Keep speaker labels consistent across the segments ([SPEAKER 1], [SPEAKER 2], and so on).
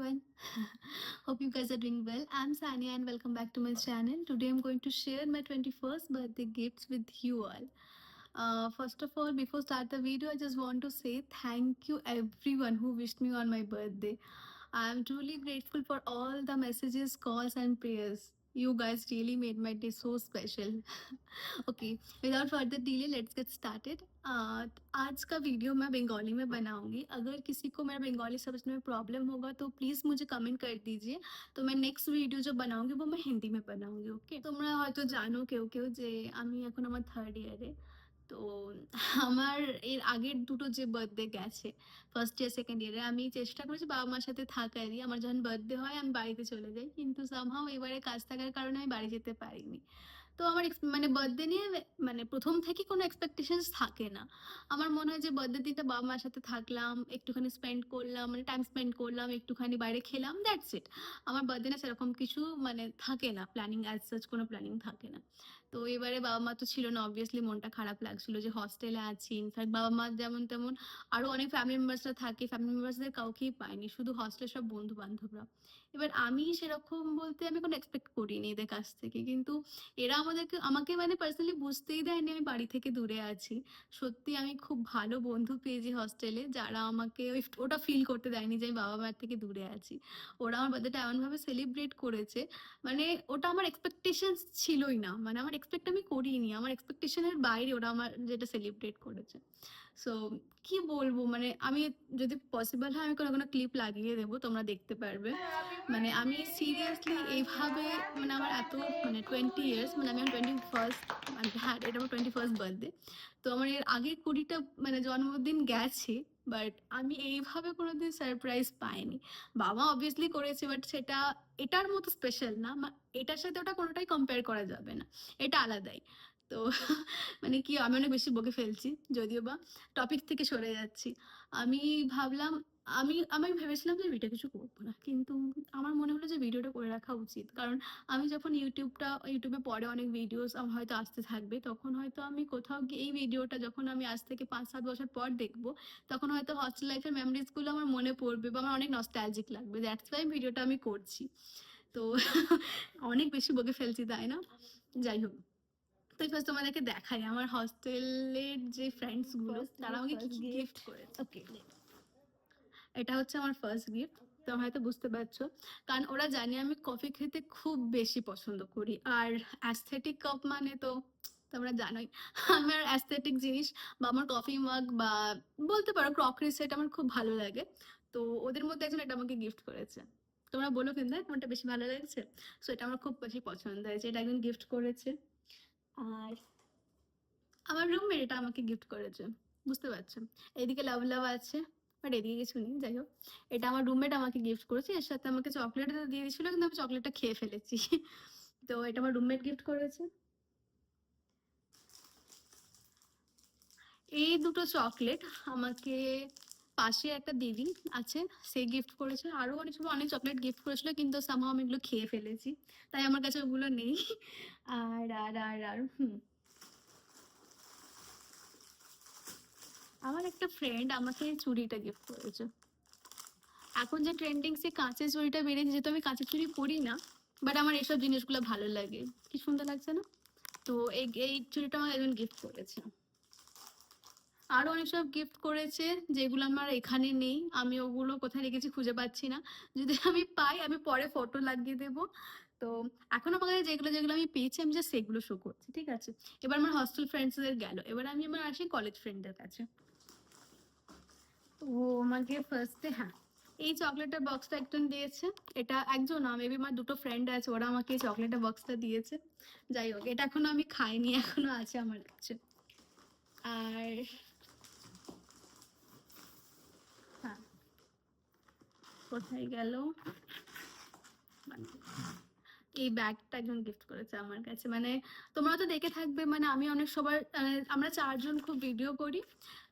[SPEAKER 1] everyone. Hope you guys are doing well. I'm Sania and welcome back to my channel. Today I'm going to share my 21st birthday gifts with you all. First of all, before start the video, I just want to say thank you everyone who wished me on my birthday. I'm truly grateful for all the messages, calls and prayers. You guys really made my day so special. Okay, without further delay let's get started. आज का video मैं बंगाली में बनाऊंगी। अगर किसी को मेरा बंगाली समझने में प्रॉब्लम होगा तो प्लीज़ मुझे कमेंट कर दीजिए। तो मैं नेक्स्ट ভিডিও जो बनाऊंगी वो मैं হিন্দি में बनाऊंगी। ওকে, তোমরা হয়তো জানো কেউ কেউ যে আমি এখন আমার থার্ড ইয়ারে। তো আমার এর আগের দুটো যে বার্থডে গেছে ফার্স্ট ইয়ার সেকেন্ড ইয়ারে আমি চেষ্টা করেছি বাবা মার সাথে থাকারই। আমার যখন বার্থডে হয় আমি বাড়িতে চলে যাই, কিন্তু সামহাও এবারে কাজ থাকার কারণে আমি বাড়ি যেতে পারিনি। তো আমার মানে বার্থডে নিয়ে মানে প্রথম থেকে কোনো এক্সপেকটেশনস থাকে না। আমার মনে হয় যে বার্থডে দিনটা বাবা মার সাথে থাকলাম, একটুখানি স্পেন্ড করলাম, মানে টাইম স্পেন্ড করলাম, একটুখানি বাইরে খেলাম, দ্যাটস ইট। আমার বার্থডে না সেরকম কিছু মানে থাকে না, প্ল্যানিং অ্যাজ সাচ কোনো প্ল্যানিং থাকে না। তো এবারে বাবা মা তো ছিল না, অবভিয়াসলি মনটা খারাপ লাগছিল যে হস্টেলে আছি। ইনফ্যাক্ট বাবা মা যেমন তেমন আরও অনেক ফ্যামিলি মেম্বার্সরা থাকে, ফ্যামিলি মেম্বার্সদের কাউকেই পাইনি, শুধু হস্টেলের সব বন্ধু বান্ধবরা। এবার আমি সেরকম বলতে আমি কোনো এক্সপেক্ট করিনি এদের কাছ থেকে, কিন্তু এরা আমাকে মানে পার্সোনালি বুঝতেই দেয়নি আমি বাড়ি থেকে দূরে আছি। সত্যি আমি খুব ভালো বন্ধু পেয়েছি হস্টেলে, যারা আমাকে ওটা ফিল করতে দেয়নি যে আমি বাবা মায়ের থেকে দূরে আছি। ওরা আমার বার্থডেটা এমনভাবে সেলিব্রেট করেছে, মানে ওটা আমার এক্সপেকটেশন ছিলই না, মানে আমার এক্সপেক্ট আমি করিনি, আমার এক্সপেকটেশনের বাইরে ওরা আমার যেটা সেলিব্রেট করেছে। সো কি বলবো, মানে আমি যদি পসিবল হয় আমি কোনো কোনো ক্লিপ লাগিয়ে দেবো, তোমরা দেখতে পারবে। মানে আমি সিরিয়াসলি এইভাবে মানে আমার এত মানে 20 ইয়ার্স, মানে আমি 21st, মানে হ্যাঁ এটা আমার 21st বার্থডে। তো আমার এর আগের 20টা মানে জন্মদিন গেছে, বাট আমি এইভাবে কোনোদিন সারপ্রাইজ পাইনি। বাবা অবভিয়াসলি করেছে, বাট সেটা এটার মতো স্পেশাল না, এটার সাথে ওটা কোনোটাই কম্পেয়ার করা যাবে না, এটা আলাদাই। তো মানে কি আমি অনেক বেশি বকে ফেলছি, যদিও বা টপিক থেকে সরে যাচ্ছি। আমি ভাবলাম আমি ভেবেছিলাম যে ভিডিও কিছু করবো না, কিন্তু আমার মনে হলো যে ভিডিওটা করে রাখা উচিত। কারণ আমি যখন ইউটিউবে পরে অনেক ভিডিওস হয়তো আসতে থাকবে, তখন হয়তো আমি কোথাও গিয়ে এই ভিডিওটা যখন আমি আজ থেকে 5-7 বছর পর দেখবো, তখন হয়তো হস্টেল লাইফের মেমোরিজগুলো আমার মনে পড়বে বা আমার অনেক নস্টালজিক লাগবে। দ্যাটস ওয়াই ভিডিওটা আমি করছি। তো অনেক বেশি বকে ফেলছি তাই না? যাই হোক, তো ফার্স্ট তোমাদেরকে দেখাই আমার হস্টেলের যে ফ্রেন্ডস গুলো তারা আমাকে কি কি গিফট করেছে। ওকে, এটা হচ্ছে আমার ফার্স্ট গিফট। তো হয়তো বুঝতে পারছো, কারণ ওরা জানে আমি কফি খেতে খুব বেশি পছন্দ করি, আর অ্যাস্থেটিক কাপ মানে তো তোমরা জানোই আমার অ্যাস্থেটিক জিনিস বা আমার কফি মাগ বা বলতে পারো ক্রকারি সেট আমার খুব ভালো লাগে। তো ওদের মধ্যে একজন এটা আমাকে গিফট করেছে। তোমরা বলো কিন্তু কোনটা বেশি ভালো লাগছে। সো এটা আমার খুব বেশি পছন্দ হয়েছে, এটা একজন গিফট করেছে। আর আমার রুমমেট এটা আমাকে গিফট করেছে, বুঝতে পারছো। এদিকে লাভ লাভ আছে, বাট এদিকে কিছু নেই। যাই হোক, এটা আমার রুমমেট আমাকে গিফট করেছে, এর সাথে আমাকে চকলেট দিয়ে দিয়েছিল, কিন্তু আমি চকলেটটা খেয়ে ফেলেছি। তো এটা আমার রুমমেট গিফট করেছে। এই দুটো চকলেট আমাকে পাশে একটা দিদি আছে সে গিফট করেছে। আরো অনেক চকলেট গিফট করেছিল, কিন্তু সামহাও আমি এগুলো খেয়ে ফেলেছি, তাই আমার কাছে ওগুলো নেই। আর আর আর আর আমার একটা ফ্রেন্ড আমাকে চুড়িটা গিফট করেছে। এখন যে ট্রেন্ডিং সে কাঁচের চুড়িটা বেরিয়েছে, যেহেতু আমি কাঁচের চুড়ি পরি না, বাট আমার এইসব জিনিসগুলো ভালো লাগে। কি সুন্দর লাগছে না? তো এই চুড়িটা আমার একজন গিফট করেছে। আরো অনেক সব গিফট করেছে যেগুলো আমার এখানে নেই, আমি ওগুলো কোথায় রেখেছি খুঁজে পাচ্ছি না। যদি আমি পাই আমি পরে ফটো লাগিয়ে দেবো। তো এখন আমার কাছে যেগুলো যেগুলো আমি পেয়েছি আমি জাস্ট সেগুলো শো করছি, ঠিক আছে? এবার আমার হস্টেল ফ্রেন্ডসদের গেল, এবার আমি আমার আসি কলেজ ফ্রেন্ডদের কাছে। তো আমাকে ফার্স্টে হ্যাঁ এই চকলেটের বক্সটা একজন দিয়েছে। এটা একজন না, মেবি আমার দুটো ফ্রেন্ড আছে, ওরা আমাকে এই চকলেটের বক্সটা দিয়েছে। যাই হোক, এটা এখনো আমি খাইনি, এখনো আছে আমার কাছে। আর হ্যাঁ, কোথায় গেল, এই ব্যাগটা একজন গিফট করেছে আমার কাছে। মানে তোমরা তো দেখে থাকবে, মানে আমি অনেক সবার আমরা চারজন খুব ভিডিও করি,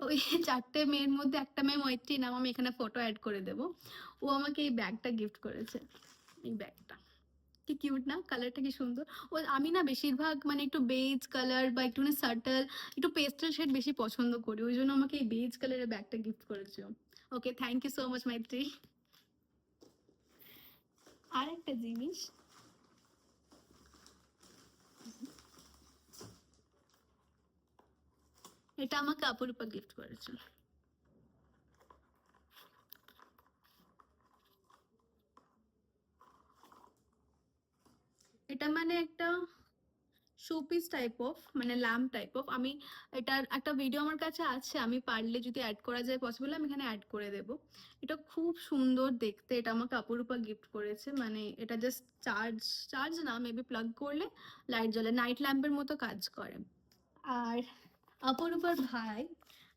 [SPEAKER 1] ওই চারটে মেয়ের মধ্যে একটা মেয়ে মৈত্রী নাম, আমি এখানে ফটো অ্যাড করে দেবো। ও আমাকে এই ব্যাগটা গিফট করেছে। এই ব্যাগটা কি কিউট না, কালারটা কি সুন্দর। ও আমি না বেশিরভাগ মানে একটু বেজ কালার বা একটু সাটল একটু পেস্টেল শেড বেশি পছন্দ করি, ওই জন্য আমাকে এই বেজ কালারের ব্যাগটা গিফট করেছে। ওকে, থ্যাংক ইউ সো মাচ মৈত্রী। আরেকটা জিনিস, এটা আমাকে অপরূপা গিফট করেছে। এটা মানে একটা শোপিস টাইপ অফ, মানে ল্যাম্প টাইপ অফ। আমি এটার একটা ভিডিও আমার কাছে আছে, আমি পারলে যদি অ্যাড করা যায় পসিবল আমি এখানে অ্যাড করে দেব। এটা খুব সুন্দর দেখতে, এটা আমাকে অপরূপা গিফট করেছে। মানে এটা জাস্ট চার্জ, চার্জ না, মেবি প্লাগ করলে লাইট জ্বলে, নাইট ল্যাম্পের মতো কাজ করে। আর অপরূপার ভাই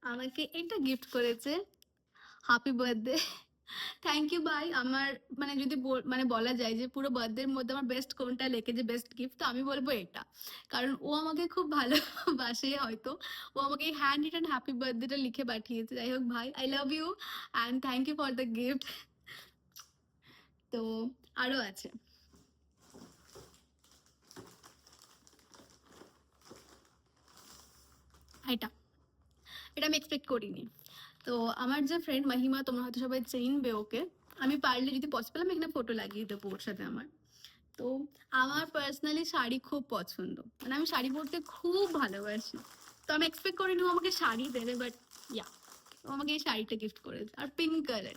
[SPEAKER 1] আমাকে এটা গিফট করেছে, হ্যাপি বার্থডে। থ্যাংক ইউ ভাই। আমার মানে যদি মানে বলা যায় যে পুরো বার্থডের মধ্যে আমার বেস্ট কোনটা লেগেছে, বেস্ট গিফট, তো আমি বলবো এটা। কারণ ও আমাকে খুব ভালোবাসে হয়তো, ও আমাকে হ্যান্ড রিটেন হ্যাপি বার্থডেটা লিখে পাঠিয়েছে। যাই হোক ভাই, I love you and thank you for the gift. তো আরো আছে, এটা এটা আমি এক্সপেক্ট করিনি। তো আমার যে ফ্রেন্ড মহিমা, তোমরা হয়তো সবাই চিনবে ওকে, আমি পারলে যদি পসিবল আমি এখানে ফটো লাগিয়ে দেবো ওর সাথে আমার। তো আমার পার্সোনালি শাড়ি খুব পছন্দ, মানে আমি শাড়ি পরতে খুব ভালোবাসি। তো আমি এক্সপেক্ট করিনি ও আমাকে শাড়ি দেবে, বাট ইয়া, ও আমাকে এই শাড়িটা গিফট করেছে। আর পিঙ্ক কালার,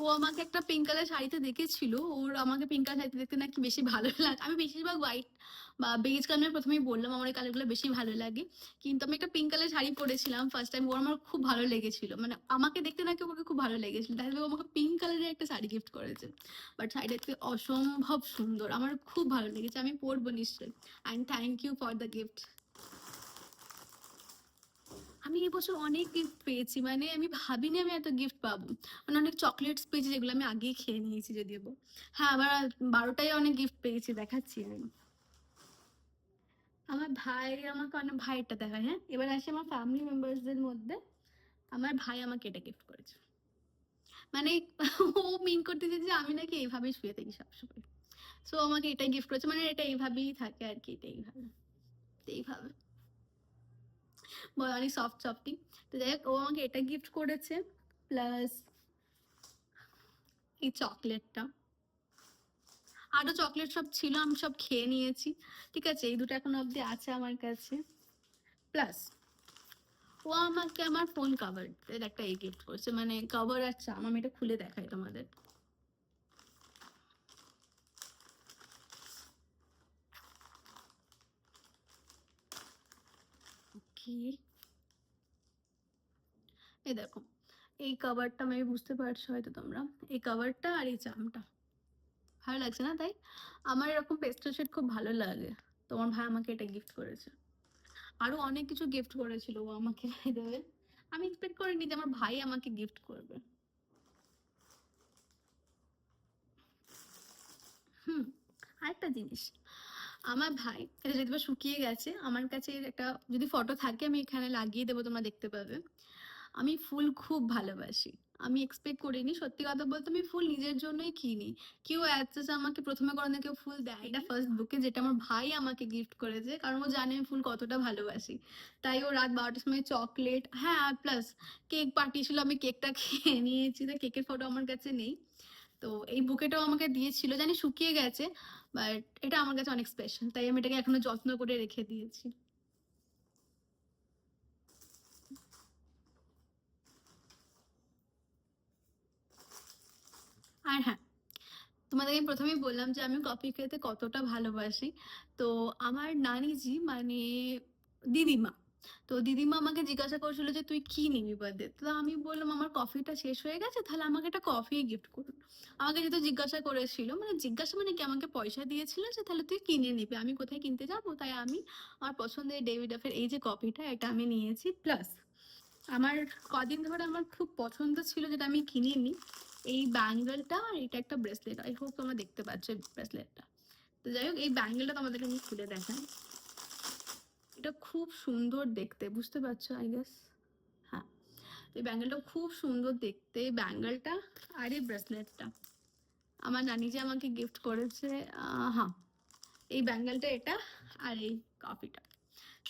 [SPEAKER 1] ও আমাকে একটা পিঙ্ক কালার শাড়িতে দেখেছিল, ওর আমাকে পিঙ্ক কালার শাড়িতে দেখতে নাকি বেশি ভালো লাগে। আমি বেশিরভাগ হোয়াইট বা বেজ কালার, প্রথমেই বললাম আমার এই কালারগুলো বেশি ভালো লাগে, কিন্তু আমি একটা পিঙ্ক কালার শাড়ি পরেছিলাম ফার্স্ট টাইম, ওর আমার খুব ভালো লেগেছিল, মানে আমাকে দেখতে নাকি ওকে খুব ভালো লেগেছিল, তাই ও আমাকে পিঙ্ক কালারের একটা শাড়ি গিফট করেছে। বাট শাড়িটা দেখতে অসম্ভব সুন্দর, আমার খুব ভালো লেগেছে, আমি পরবো নিশ্চয়ই। And thank you for the gift. আমি এবছর অনেক গিফট পেয়েছি, মানে আমি ভাবিনি আমি এত গিফট পাবো। মানে অনেক চকলেটস পেয়েছি যেগুলো আমি আগেই খেয়ে নিয়েছি যদিও। হ্যাঁ, আবার 12টায় অনেক গিফট পেয়েছি, দেখাচ্ছি আমি। আমার ভাই আমাকে অনেক, ভাইয়েরটা দেখায়, হ্যাঁ এবার আসি আমার ফ্যামিলি মেম্বার্সদের মধ্যে। আমার ভাই আমাকে এটা গিফট করেছে, মানে ও মিন করতেছে যে আমি নাকি এইভাবেই শুয়ে থাকি সবসময়। সো আমাকে এটাই গিফট করেছে, মানে এটা এইভাবেই থাকে আর কি, এটা এইভাবে, এইভাবে অনেক সফট সফটি। তো যাই হোক, ও আমাকে এটা গিফট করেছে, প্লাস এই চকলেটটা। আরো চকলেট সব ছিল, আমি সব খেয়ে নিয়েছি। ঠিক আছে, এই দুটো এখন অব্দি আছে আমার কাছে। প্লাস ও আমাকে আমার ফোন কভার এর একটা এই গিফট করছে, মানে কভার আর চাম। আমি এটা খুলে দেখাই তোমাদের। কি, এই দেখো, এই কভারটা আমি, বুঝতে পারছো হয়তো তোমরা, এই কভারটা আর এই চামটা ভালো লাগছে না? তাই আমার এরকম পেস্টেল শেড খুব ভালো লাগে। তোমার ভাই আমাকে এটা গিফট করেছে। আরো অনেক কিছু গিফট করেছিল ও আমাকে, বাই দ্য ওয়ে। আমি এক্সপেক্ট করিনি যে আমার ভাই আমাকে গিফট করবে। হুম, আরেকটা জিনিস, আমার ভাই, এটা যদি বা শুকিয়ে গেছে, আমার কাছে এর একটা যদি ফটো থাকে আমি এখানে লাগিয়ে দেবো, তোমরা দেখতে পাবে। আমি ফুল খুব ভালোবাসি। আমি এক্সপেক্ট করিনি, সত্যি কথা বলতে আমি ফুল নিজের জন্যই কিনি। কেউ অ্যাজ আমাকে প্রথমে কোনো কেউ ফুল দেয়, এটা ফার্স্ট বুকে যেটা আমার ভাই আমাকে গিফট করেছে, কারণ ও জানে আমি ফুল কতটা ভালোবাসি। তাই ও রাত 12টার সময় চকলেট, হ্যাঁ আর প্লাস কেক পাঠিয়েছিল, আমি কেকটা খেয়ে নিয়েছি, তো কেকের ফটো আমার কাছে নেই। তো এই বুকেটাও আমাকে দিয়েছিল, জানি শুকিয়ে গেছে, বাট এটা আমার কাছে অনেক স্পেশাল, তাই আমি এটাকে এখনো যত্ন করে রেখে দিয়েছি। আর হ্যাঁ, তোমাদেরকে আমি প্রথমেই বললাম যে আমি কফি খেতে কতটা ভালোবাসি। তো আমার নানিজি, মানে দিদিমা, তো দিদিমা আমাকে জিজ্ঞাসা করছিল যে তুই কি নিবি বার্থডে, তো আমি বললাম আমার কফিটা শেষ হয়ে গেছে, তাহলে আমাকে একটা কফি গিফট করুন। আমাকে যেহেতু জিজ্ঞাসা করেছিল, মানে জিজ্ঞাসা মানে কি, আমাকে পয়সা দিয়েছিল যে তাহলে তুই কিনে নিবি, আমি কোথায় কিনতে যাবো, তাই আমি আমার পছন্দের ডেভিড ডাফের এই যে কফিটা, এটা আমি নিয়েছি। প্লাস আমার কদিন ধরে আমার খুব পছন্দ ছিল, যেটা আমি কিনিনি, এই ব্যাঙ্গেলটা, আর এটা একটা ব্রেসলেট, আই হোপ তোমরা দেখতে পাচ্ছ এই ব্রেসলেটটা। তো যাই হোক, এই ব্যাঙ্গেলটা তোমাদেরকে আমি খুলে দেখাই। এটা খুব সুন্দর দেখতে, বুঝতে পারছো আই গেস, হ্যাঁ। তো এই ব্যাঙ্গেলটা খুব সুন্দর দেখতে, এই ব্যাঙ্গেলটা আর এই ব্রেসলেটটা আমার নানি যে আমাকে গিফট করেছে। হ্যাঁ, এই ব্যাঙ্গেলটা, এটা আর এই কফিটা,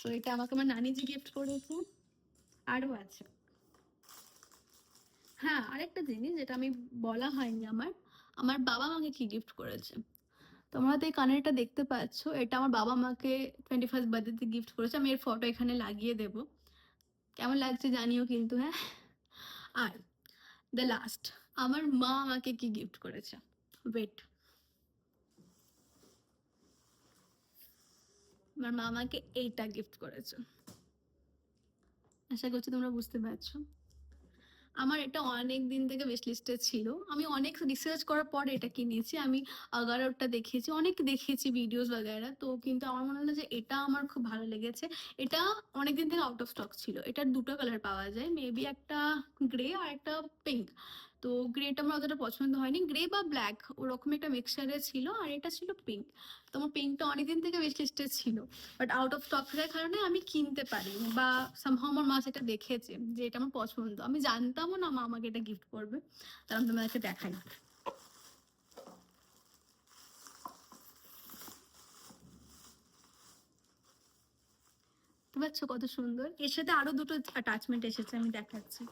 [SPEAKER 1] তো এটা আমাকে আমার নানি যে গিফট করেছে। আরো আছে, হ্যাঁ আরেকটা জিনিস যেটা আমি বলা হয়নি আমার, আমার বাবা আমাকে কি গিফট করেছে। তোমরা তো এই কানেরটা দেখতে পাচ্ছ, এটা আমার বাবা আমাকে 21st বার্থডেতে গিফট করেছে। আমি এর ফটো এখানে লাগিয়ে দেব। কেমন লাগছে জানিও কিন্তু, হ্যাঁ। আর দ্য লাস্ট, আমার মা আমাকে কি গিফট করেছে। ওয়েট, আমার মা আমাকে এইটা গিফট করেছে। আশা করছি তোমরা বুঝতে পারছো। আমার এটা অনেক দিন থেকে উইশ লিস্টে ছিল। আমি অনেক রিসার্চ করার পর এটা কিনেছি। আমি আগারোটা দেখেছি, অনেক দেখেছি ভিডিওস বগেরা। তো কিন্তু আমার মনে হলো যে এটা আমার খুব ভালো লেগেছে। এটা অনেকদিন থেকে আউট অফ স্টক ছিল। এটার দুটো কালার পাওয়া যায়, মেবি একটা গ্রে আর একটা পিঙ্ক। তো গ্রেটা আমার অতটা পছন্দ হয়নি, গ্রে বা ব্ল্যাক ওরকম একটা মিক্সচারে ছিল, আর এটা ছিল পিঙ্ক। তো আমার পিঙ্কটা অনেকদিন থেকে উইশ লিস্টে ছিল, বাট আউট অফ স্টক থাকার কারণে আমি কিনতে পারিনি, বা সামহাও আমার মা সেটা দেখেছে যে এটা আমার পছন্দ। আমি জানতামও না মা আমাকে এটা গিফট করবে, তার আমি তোমাদেরকে দেখাই। বুঝতে পারছো কত সুন্দর। এর সাথে আরো দুটো অ্যাটাচমেন্ট এসেছে, আমি দেখাচ্ছি।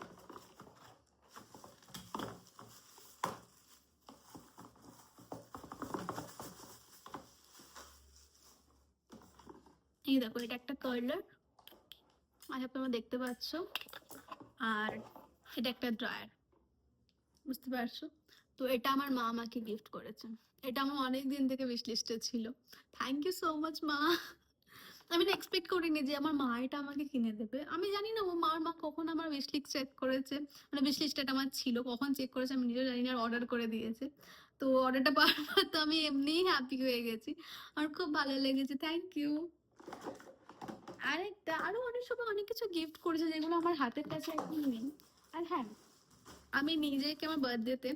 [SPEAKER 1] এই দেখো, এটা একটা কার্লার, আশা তোমরা দেখতে পাচ্ছ। আর এটা একটা ড্রায়ার, বুঝতে পারছো। তো এটা আমার মা আমাকে গিফট করেছে। এটা আমার অনেক দিন থেকে উইশ লিস্টে ছিল। থ্যাংক ইউ সো মাচ মা। আমি না এক্সপেক্ট করিনি যে আমার মা এটা আমাকে কিনে দেবে। আমি জানি না ও মার মা কখন আমার উইশ লিস্ট চেক করেছে, মানে উইশ লিস্টটা আমার ছিল কখন চেক করেছে আমি নিজেও জানি না, আর অর্ডার করে দিয়েছে। তো অর্ডারটা পাওয়ার পর তো আমি এমনিই হ্যাপি হয়ে গেছি। আমার খুব ভালো লেগেছে, থ্যাংক ইউ। আরেকটা আরো অনেক সময় অনেক কিছু গিফট করেছে যেগুলো আমার হাতের কাছে এখন নেই। আর হ্যাঁ, আমি নিজেকে আমার বার্থডেতে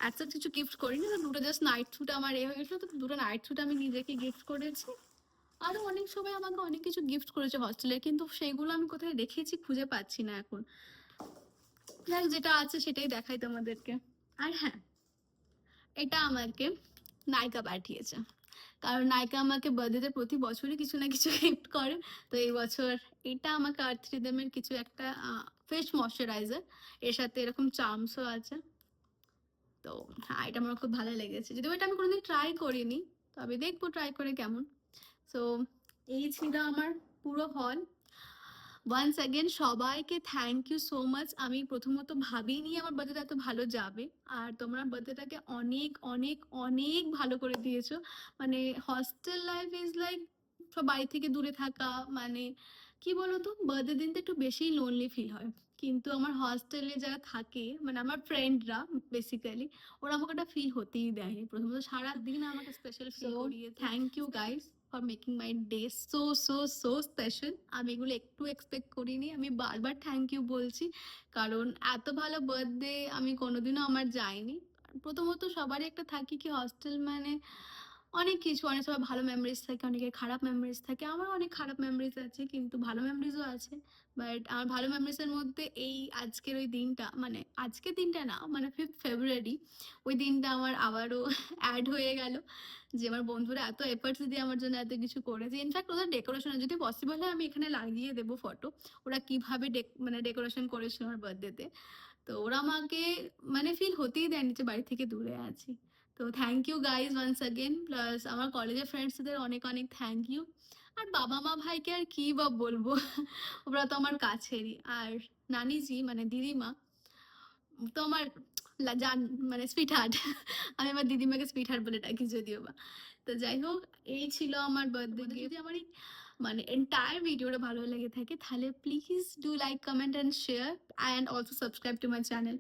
[SPEAKER 1] এত কিছু গিফট করিনি, তো দুটো জাস্ট নাইট স্যুট আমার হয়ে গেছিলো, তো দুটো নাইট স্যুট আমি নিজেকে গিফট করেছি। আরো অনেক সময় আমাকে অনেক কিছু গিফট করেছে হস্টেলে, কিন্তু সেগুলো আমি কোথায় রেখেছি খুঁজে পাচ্ছি না এখন। যাক, যেটা আছে সেটাই দেখাই তোমাদেরকে। আর হ্যাঁ, এটা আমাকে নায়িকা পাঠিয়েছে, কারণ নায়িকা আমাকে বার্থডেতে প্রতি বছরই কিছু না কিছু গিফট করে। তো এই বছর এটা আমাকে আর্থ রিদমের কিছু একটা ফেস ময়শ্চারাইজার, এর সাথে এরকম চার্মসও আছে। তো হ্যাঁ, এটা আমার খুব ভালো লেগেছে, যদিও এটা আমি কোনোদিন ট্রাই করিনি, তবে দেখবো ট্রাই করে কেমন। সো এই ছিল আমার পুরো হল। ওয়ান্স অ্যাগেন সবাইকে থ্যাংক ইউ সো মাচ। আমি প্রথমত ভাবিনি আমার বার্থডেটা এত ভালো যাবে, আর তোমরা বার্থডেটাকে অনেক অনেক অনেক ভালো করে দিয়েছো। মানে হস্টেল লাইফ ইজ লাইক বাড়ি থেকে দূরে থাকা, মানে কি বলতো, বার্থডে দিনটা একটু বেশি লোনলি ফিল হয়। কিন্তু আমার হস্টেলে যারা থাকে, মানে আমার ফ্রেন্ডরা বেসিক্যালি, ওরা আমাকে একটা ফিল হতেই দেয়নি। প্রথমত সারা দিন আমাকে স্পেশাল ফিল করিয়ে। Thank you guys for making my day so so so special. আমি এগুলো একটু এক্সপেক্ট করিনি, আমি বারবার থ্যাংক ইউ বলছি, কারণ এত ভালো বার্থডে আমি কোনোদিনও আমার যায়নি। প্রথমত সবারই একটা থাকে কি হস্টেল মানে অনেক কিছু, অনেক সময় ভালো মেমোরিজ থাকে, অনেকের খারাপ মেমোরিজ থাকে। আমার অনেক খারাপ মেমোরিজ আছে, কিন্তু ভালো মেমোরিজও আছে। বাট আমার ভালো মেমোরিজের মধ্যে এই আজকের ওই দিনটা, মানে আজকের দিনটা না, মানে 5th ফেব্রুয়ারি, ওই দিনটা আমার আবারও অ্যাড হয়ে গেল, যে আমার বন্ধুরা এত এফার্টস দিয়ে আমার জন্য এত কিছু করেছে। ইনফ্যাক্ট ওদের ডেকোরেশন যদি পসিবল হয় আমি এখানে লাগিয়ে দেবো ফটো, ওরা কিভাবে মানে ডেকোরেশন করেছিল আমার বার্থডেতে। তো ওরা আমাকে মানে ফিল হতেই দেয়নি যে বাড়ি থেকে দূরে আছি। তো thank you guys once again, plus আমার কলেজের ফ্রেন্ডসদের অনেক অনেক থ্যাংক ইউ। আর বাবা মা ভাইকে আর কি বা বলবো, ওরা তো আমার কাছেরই। আর নানিজি মানে দিদিমা তো আমার জান, মানে সুইট হার্ট। আমি আমার দিদিমাকে সুইট হার্ট বলে ডাকি যদিও বা। তো যাই হোক, এই ছিল আমার বার্থডে। যদি আমার এই মানে এন্টায়ার ভিডিওটা ভালো লেগে থাকে তাহলে please do like, comment and share, and also subscribe to my channel.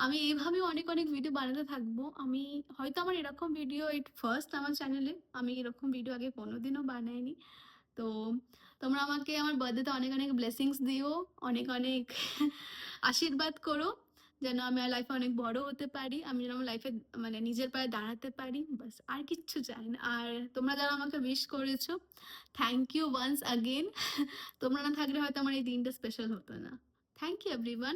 [SPEAKER 1] আমি এইভাবে অনেক অনেক ভিডিও বানাতে থাকবো। আমি হয়তো আমার এরকম ভিডিও ইট ফার্স্ট আমার চ্যানেলে, আমি এরকম ভিডিও আগে কোনোদিনও বানাইনি। তো তোমরা আমাকে আমার বার্থডেতে অনেক অনেক ব্লেসিংস দিও, অনেক অনেক আশীর্বাদ করো, যেন আমি আমার লাইফে অনেক বড় হতে পারি, আমি যেন আমার লাইফে মানে নিজের পায়ে দাঁড়াতে পারি, বাস আর কিচ্ছু চাই না। আর তোমরা যারা আমাকে উইশ করেছো, থ্যাংক ইউ ওয়ান্স অ্যাগেন। তোমরা না থাকলে হয়তো আমার এই দিনটা স্পেশাল হতো না। Thank you everyone.